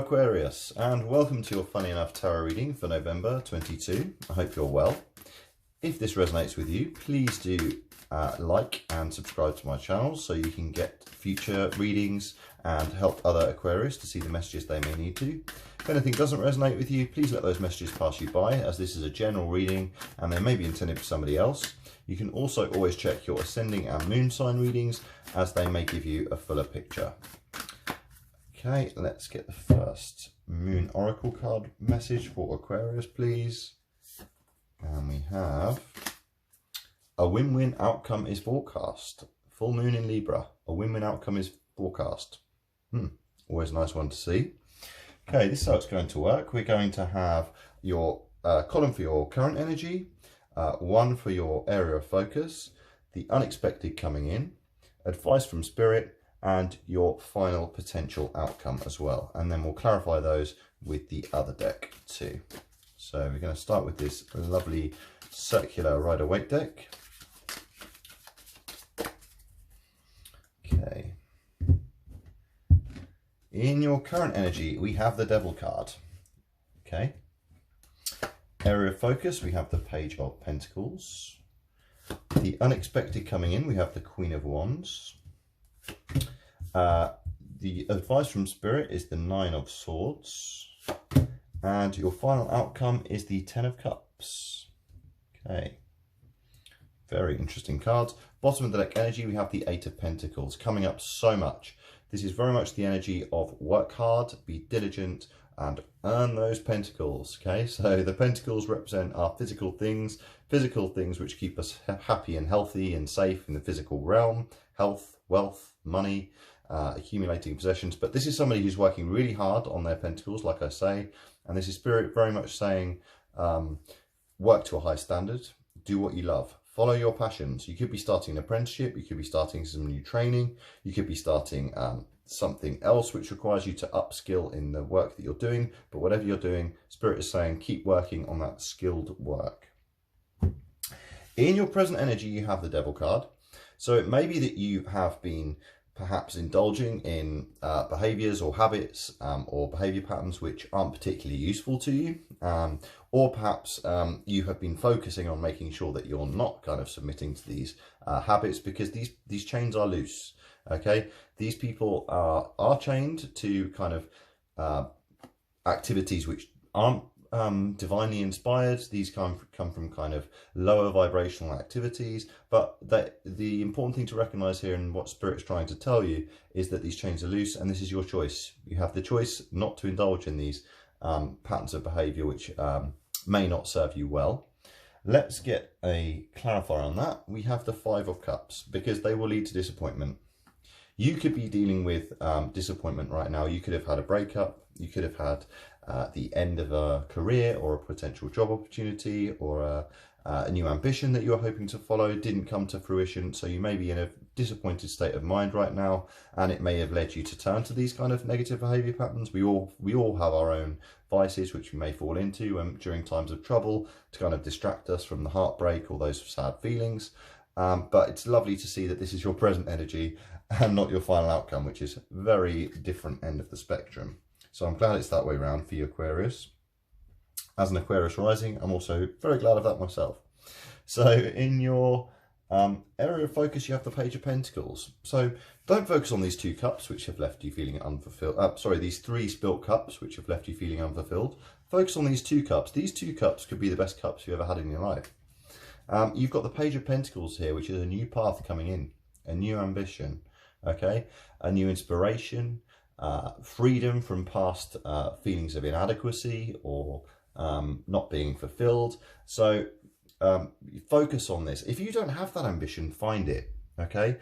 Aquarius, and welcome to your Funny Enough Tarot reading for November 22. I hope you're well. If this resonates with you, please do like and subscribe to my channel so you can get future readings and help other Aquarius to see the messages they may need to. If anything doesn't resonate with you, please let those messages pass you by, as this is a general reading and they may be intended for somebody else. You can also always check your ascending and moon sign readings, as they may give you a fuller picture. Okay, let's get the first Moon Oracle card message for Aquarius, please. And we have a win-win outcome is forecast. Full moon in Libra. A win-win outcome is forecast. Always a nice one to see. Okay, this is how it's going to work. We're going to have your column for your current energy, one for your area of focus, the unexpected coming in, advice from spirit, and your final potential outcome as well. And then we'll clarify those with the other deck too. So we're going to start with this lovely circular Rider-Waite deck. Okay. In your current energy, we have the Devil card. Okay. Area of focus, we have the Page of Pentacles. The unexpected coming in, we have the Queen of Wands. The advice from Spirit is the Nine of Swords, and your final outcome is the Ten of Cups. Okay, very interesting cards. Bottom of the deck energy, we have the Eight of Pentacles coming up so much. This is very much the energy of work hard, be diligent, and earn those pentacles. Okay, so the pentacles represent our physical things which keep us happy and healthy and safe in the physical realm: health, wealth, money, accumulating possessions. But this is somebody who's working really hard on their pentacles, like I say, and this is Spirit very much saying, work to a high standard, do what you love, follow your passions. You could be starting an apprenticeship, you could be starting some new training, you could be starting something else which requires you to upskill in the work that you're doing. But whatever you're doing, Spirit is saying keep working on that skilled work. In your present energy, you have the Devil card. So it may be that you have been perhaps indulging in behaviours or habits or behaviour patterns which aren't particularly useful to you, or perhaps you have been focusing on making sure that you're not kind of submitting to these habits, because these chains are loose. Okay, these people are chained to kind of activities which aren't divinely inspired. These come from kind of lower vibrational activities, but the important thing to recognize here, and what Spirit's trying to tell you, is that these chains are loose, and this is your choice. You have the choice not to indulge in these patterns of behavior which may not serve you well. Let's get a clarifier on that. We have the Five of Cups, because they will lead to disappointment. You could be dealing with disappointment right now. You could have had a breakup, you could have had the end of a career or a potential job opportunity, or a new ambition that you're hoping to follow didn't come to fruition. So you may be in a disappointed state of mind right now, and it may have led you to turn to these kind of negative behavior patterns. We all have our own vices which we may fall into during times of trouble, to kind of distract us from the heartbreak or those sad feelings. But it's lovely to see that this is your present energy and not your final outcome, which is very different end of the spectrum. So I'm glad it's that way around for you, Aquarius. As an Aquarius rising, I'm also very glad of that myself. So in your area of focus, you have the Page of Pentacles. So don't focus on these two cups which have left you feeling unfulfilled. These three spilt cups which have left you feeling unfulfilled. Focus on these two cups. These two cups could be the best cups you've ever had in your life. You've got the Page of Pentacles here, which is a new path coming in, a new ambition, okay, a new inspiration, freedom from past feelings of inadequacy or not being fulfilled. So focus on this. If you don't have that ambition, find it. Okay,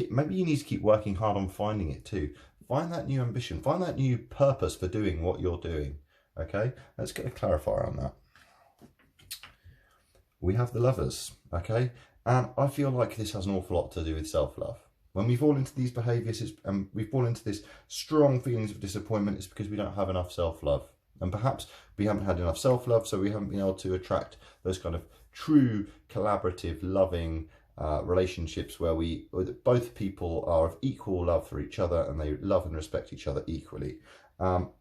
maybe you need to keep working hard on finding it too. Find that new ambition, find that new purpose for doing what you're doing. Okay, let's get a clarifier on that. We have the Lovers. Okay, and I feel like this has an awful lot to do with self-love. When we fall into these behaviours and we fall into this strong feelings of disappointment, it's because we don't have enough self-love. And perhaps we haven't had enough self-love, so we haven't been able to attract those kind of true, collaborative, loving relationships where both people are of equal love for each other and they love and respect each other equally.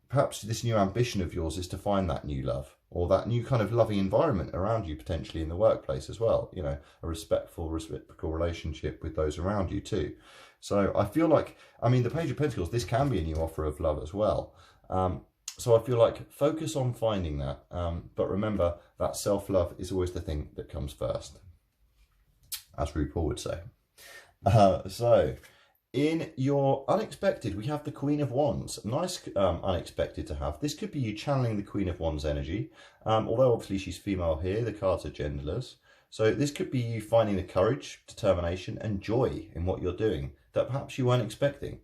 perhaps this new ambition of yours is to find that new love, or that new kind of loving environment around you, potentially in the workplace as well. You know, a respectful, reciprocal relationship with those around you too. So I feel like, I mean, the Page of Pentacles, this can be a new offer of love as well. So I feel like focus on finding that. But remember that self-love is always the thing that comes first, as RuPaul would say. So in your unexpected, we have the Queen of Wands. Nice unexpected to have. This could be you channeling the Queen of Wands energy. Although obviously she's female here, the cards are genderless. So this could be you finding the courage, determination and joy in what you're doing that perhaps you weren't expecting.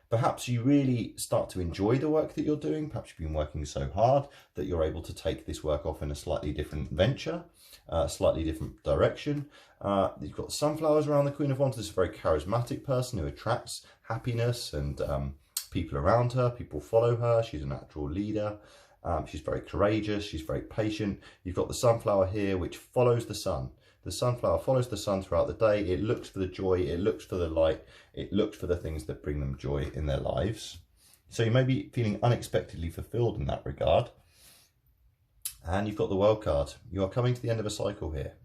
Perhaps you really start to enjoy the work that you're doing. Perhaps you've been working so hard that you're able to take this work off in a slightly different venture, slightly different direction. You've got sunflowers around the Queen of Wands. This is a very charismatic person who attracts happiness and people around her. People follow her. She's a natural leader. She's very courageous. She's very patient. You've got the sunflower here, which follows the sun. The sunflower follows the sun throughout the day. It looks for the joy. It looks for the light. It looks for the things that bring them joy in their lives. So you may be feeling unexpectedly fulfilled in that regard. And you've got the World card. You are coming to the end of a cycle here.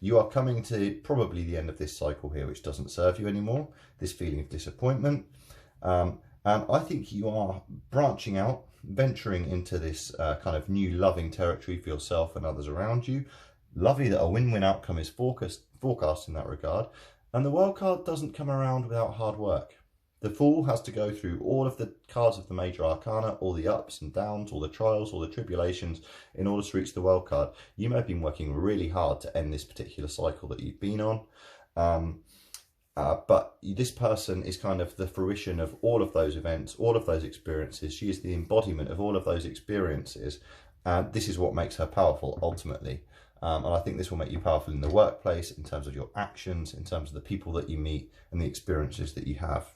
You are coming to probably the end of this cycle here, which doesn't serve you anymore. This feeling of disappointment. And I think you are branching out, venturing into this kind of new loving territory for yourself and others around you. Lovely that a win-win outcome is forecast in that regard. And the World card doesn't come around without hard work. The Fool has to go through all of the cards of the major arcana, all the ups and downs, all the trials, all the tribulations in order to reach the World card. You may have been working really hard to end this particular cycle that you've been on. But this person is kind of the fruition of all of those events, all of those experiences. She is the embodiment of all of those experiences. And this is what makes her powerful ultimately. And I think this will make you powerful in the workplace, in terms of your actions, in terms of the people that you meet and the experiences that you have.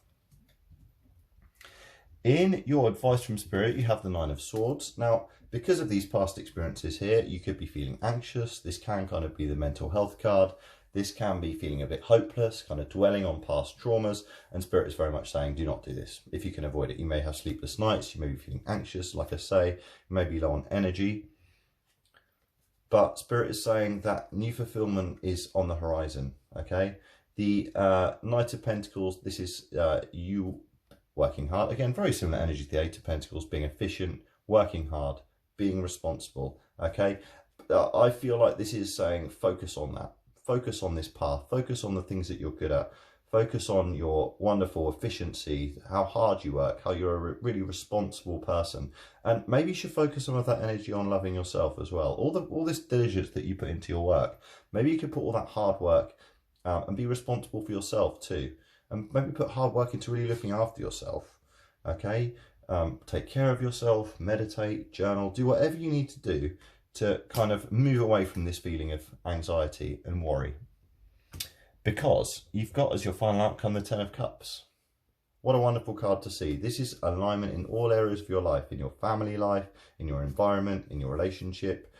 In your advice from Spirit, you have the Nine of Swords. Now, because of these past experiences here, you could be feeling anxious. This can kind of be the mental health card. This can be feeling a bit hopeless, kind of dwelling on past traumas. And Spirit is very much saying, do not do this. If you can avoid it, you may have sleepless nights. You may be feeling anxious. Like I say, you may be low on energy. But Spirit is saying that new fulfillment is on the horizon, okay? The Knight of Pentacles, this is you working hard. Again, very similar energy to the Eight of Pentacles, being efficient, working hard, being responsible, okay? I feel like this is saying focus on that. Focus on this path. Focus on the things that you're good at. Focus on your wonderful efficiency, how hard you work, how you're a really responsible person. And maybe you should focus some of that energy on loving yourself as well. All this diligence that you put into your work, maybe you could put all that hard work and be responsible for yourself too. And maybe put hard work into really looking after yourself, okay? Take care of yourself, meditate, journal, do whatever you need to do to kind of move away from this feeling of anxiety and worry. Because you've got as your final outcome the Ten of Cups. What a wonderful card to see. This is alignment in all areas of your life, in your family life, in your environment, in your relationship.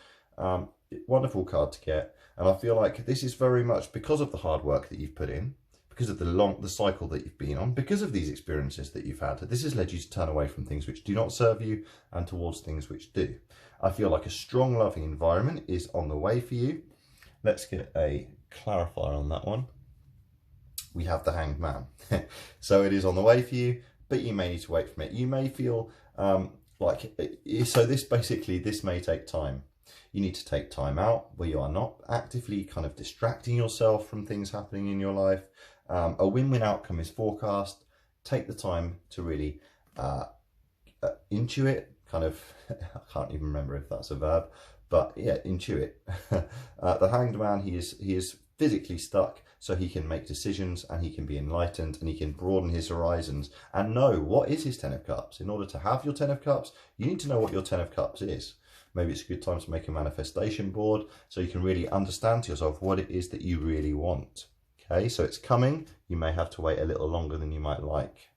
Wonderful card to get. And I feel like this is very much because of the hard work that you've put in, because of the cycle that you've been on, because of these experiences that you've had. This has led you to turn away from things which do not serve you and towards things which do. I feel like a strong, loving environment is on the way for you. Let's get a clarifier on that one. We have the Hanged Man. So it is on the way for you, but you may need to wait from it. You may feel so this may take time. You need to take time out where you are not actively kind of distracting yourself from things happening in your life. A win-win outcome is forecast. Take the time to really intuit, kind of, I can't even remember if that's a verb, but yeah, intuit. The Hanged Man, he is physically stuck, so he can make decisions and he can be enlightened and he can broaden his horizons and know what is his Ten of Cups. In order to have your Ten of Cups, you need to know what your Ten of Cups is. Maybe it's a good time to make a manifestation board so you can really understand to yourself what it is that you really want. Okay, so it's coming. You may have to wait a little longer than you might like.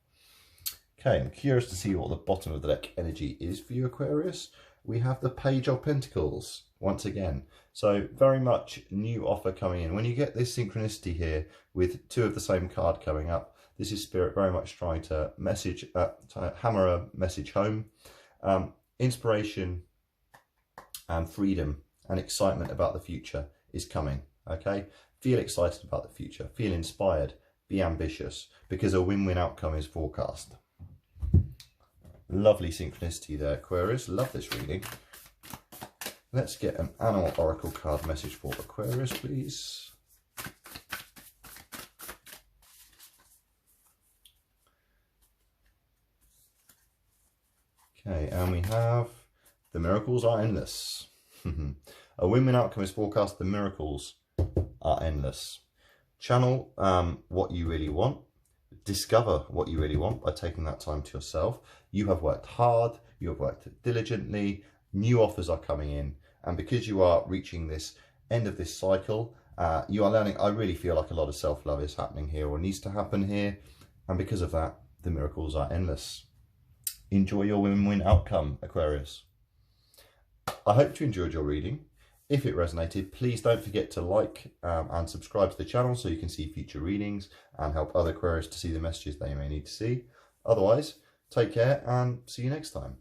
Okay, I'm curious to see what the bottom of the deck energy is for you, Aquarius. We have the Page of Pentacles once again. So very much new offer coming in. When you get this synchronicity here with two of the same card coming up, this is Spirit very much trying to hammer a message home. Inspiration and freedom and excitement about the future is coming, okay? Feel excited about the future, feel inspired, be ambitious, because a win-win outcome is forecast. Lovely synchronicity there, Aquarius. Love this reading. Let's get an animal oracle card message for Aquarius, please. Okay, and we have the miracles are endless. A win-win outcome is forecast. The miracles are endless. Channel what you really want. Discover what you really want by taking that time to yourself. You have worked hard. You have worked diligently. New offers are coming in. And because you are reaching this end of this cycle, you are learning. I really feel like a lot of self-love is happening here or needs to happen here. And because of that, the miracles are endless. Enjoy your win-win outcome, Aquarius. I hope you enjoyed your reading. If it resonated, please don't forget to like and subscribe to the channel so you can see future readings and help other Aquarius to see the messages they may need to see. Otherwise, take care and see you next time.